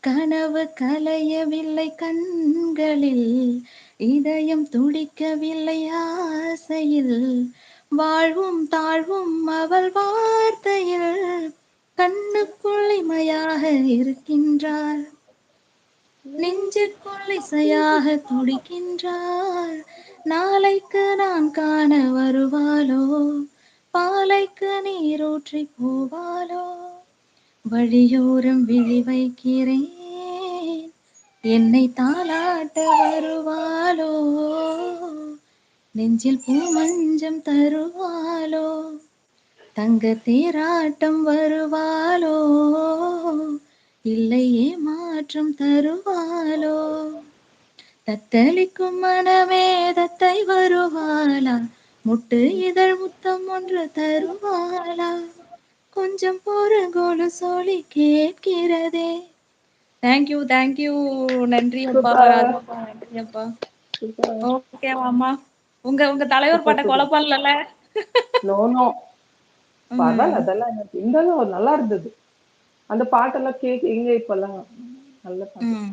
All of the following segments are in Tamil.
கனவு கலையவில்லை கண்களில், இதயம் துடிக்கவில்லை ஆசையில், வாழ்வும் தாழ்வும் அவள் வார்த்தையில், கண்ணுக்குள் இமையாக இருக்கின்றாள், நெஞ்சுக்குள் இசையாக துடிக்கின்றாள். நாளைக்கு நான் காண வருவாளோ, பாலைக்கு நீரூற்றி போவாளோ, வழியோரம் விழி வைக்கிறேன், என்னை தாலாட்ட வருவாளோ, நெஞ்சில் பூமஞ்சம் தருவாளோ, தங்க தேராட்டம் வருவாளோ, இல்லை ஏமாற்றம் தருவாளோ, தத்தளிக்கும் மனமேதத்தை வருவாளா, முட்டு இதழ் முத்தம் ஒன்று தருவாளா, கொஞ்சம் பொறுங்கோலு சொல்லி கேட்கிறதே. Thank you thank you. நன்றி அப்பா, சூப்பர் ராஜப்பா, நன்றி அப்பா. சூப்பர் ஓகே மாமா, உங்க உங்க தலைவர் சூப்பர் பாட்ட சூப்பர். குழப்பம்ல. நோ நோ, பரவாயில்ல, ம் அதெல்லாம் எனக்கு இருந்தாலும் ஒரு நல்லா இருந்தது. அந்த பாட்டெல்லாம் கேட்க எங்க இப்பெல்லாம் நல்ல பாட்டு. ம்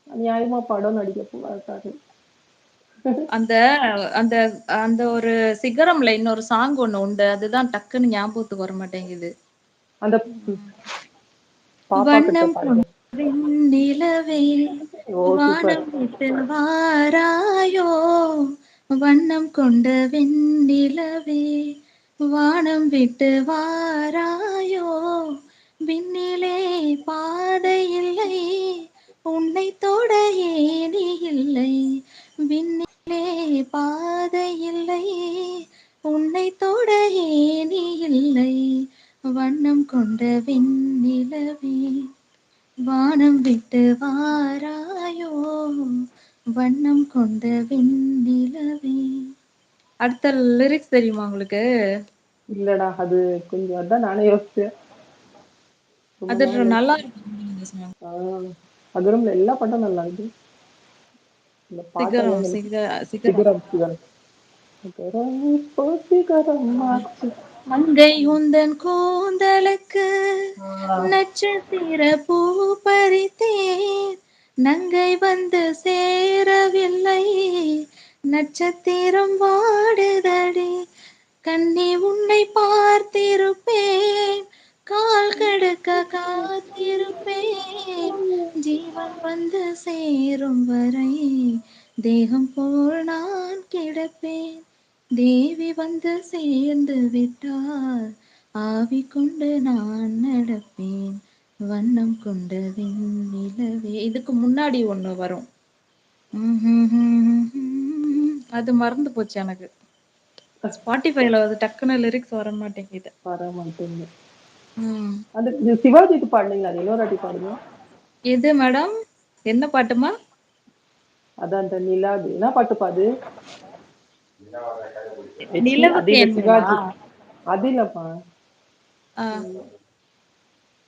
நியாயமா படம் நடிக்க போறாரு. அந்த அந்த அந்த ஒரு சிகரம்ல இன்னொரு சாங் ஒண்ணு உண்டு, அதுதான் டக்குன்னு ஞாபகத்துக்கு வர மாட்டேங்குது. அந்த பாப்பா கிட்ட வண்ணம் பாடுங்க. கொண்ட நிலவே, ஓ சூப்பர். வானம் விட்டு வாராயோ, வண்ணம் கொண்ட வெண்ணிலவே, வானம் விட்டு வாராயோ, விண்ணிலே பாதை இல்லை, உன்னை தொட ஏணி இல்லை, விண்ணிலே பாதை இல்லை, உன்னை தொட ஏணி இல்லை, வண்ணம் கொண்ட வெண்ணிலவே, வானம் விட்டு வாராயோ, வண்ணம் கொண்ட வெண்ணிலவே. அடுத்த லிரிக்ஸ் தெரியுமா உங்களுக்கு? இல்லடா, அது கொஞ்சம் அதான் நானே யோசிச்சேன். ரொம்ப அது நாள் நல்லா ஆச்சு. இருக்கும் இந்த song. அதுவும் எல்லா படம் நல்லா இருக்கு. இந்த பாட்டெல்லாம் சிகரம் எனக்கு சிகரம். சிகரம் சிகரம் சிகரம் இப்போ சிகரம் ஆச்சு. மங்கை உந்தன் கூந்தலுக்கு ஆஹ் நட்சத்திர பூ பறித்தேன், நங்கை வந்து சேரவில்லை, நட்சத்திரம் வாடுதடி, கண்ணி உன்னை பார்த்திருப்பேன், கால் கடுக்க காத்திருப்பேன், ஜீவன் வந்து சேரும் வரை தேகம் போல் நான் கிடப்பேன், தேவி வந்து சேர்ந்து விட்டால் ஆவி கொண்டு நான் நடப்பேன், வண்ணம் கொண்ட வெண்ணிலவே. இதுக்கு முன்னாடி ஒண்ணு வரும். அது மறந்து போச்சு எனக்கு. ஸ்பாட்டிஃபைல அது டக்குன்னு லிரிக்ஸ் வர மாட்டேங்குது. வர மாட்டேங்குது. ம். அந்த இது சிவாஜிக்கு பாடுனீங்க, அது இன்னொரு வாட்டி பாடுங்க. எது மேடம்? என்ன பாட்டுமா? அதான் அந்த நிலாது என்ன பாட்டு பாடு. அது நிலவுக்கு இல்ல என்னவா? சிவாஜி, அது இல்லப்பா. ஆ.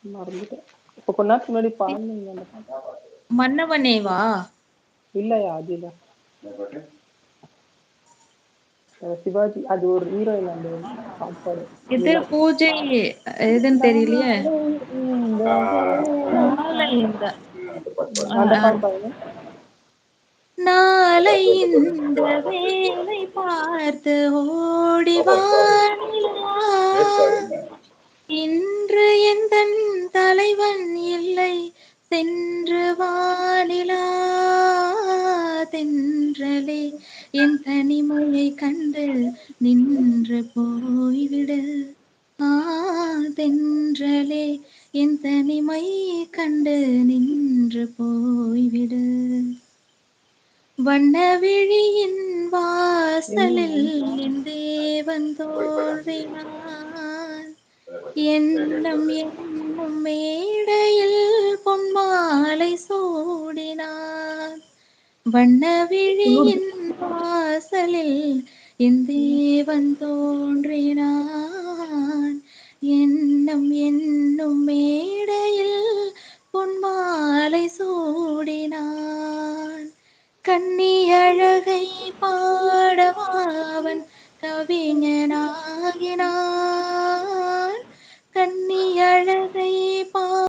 மறந்துட்டேன். இப்ப கொஞ்ச நேரத்துக்கு முன்னாடி பாடுனீங்க அந்த பாட்டு. மன்னவனேவா? இல்லையா, அது இல்ல. சிவாஜி, அது ஒரு ஹீரோயின் அந்த பாட்டு பாடு. இது நிலா. பூஜை எதுன்னு தெரியலையே. நாளை இந்த வேளை நாளை இந்த ஆ, அந்த ஆ. பாட்டு பாடுங்க. நாளை இந்த வேலை பார்த்து ஓடிவா நிலா, இன்று எந்தன் தலைவன் இல்லை, சென்று வானிலா, தென்றலே என் தனிமையை கண்டு நின்று போய்விடு, ஆ தென்றலே என் தனிமை கண்டு நின்று போய்விடு, வண்ணவிழியின் வாசலில் என் தேவன் தோன்றினான், எண்ணம் என்னும் மேடையில் பொன்மாலை சூடினான், வண்ணவிழியின் வாசலில் என் தேவன் தோன்றினான், எண்ணம் என்னும் மேடையில்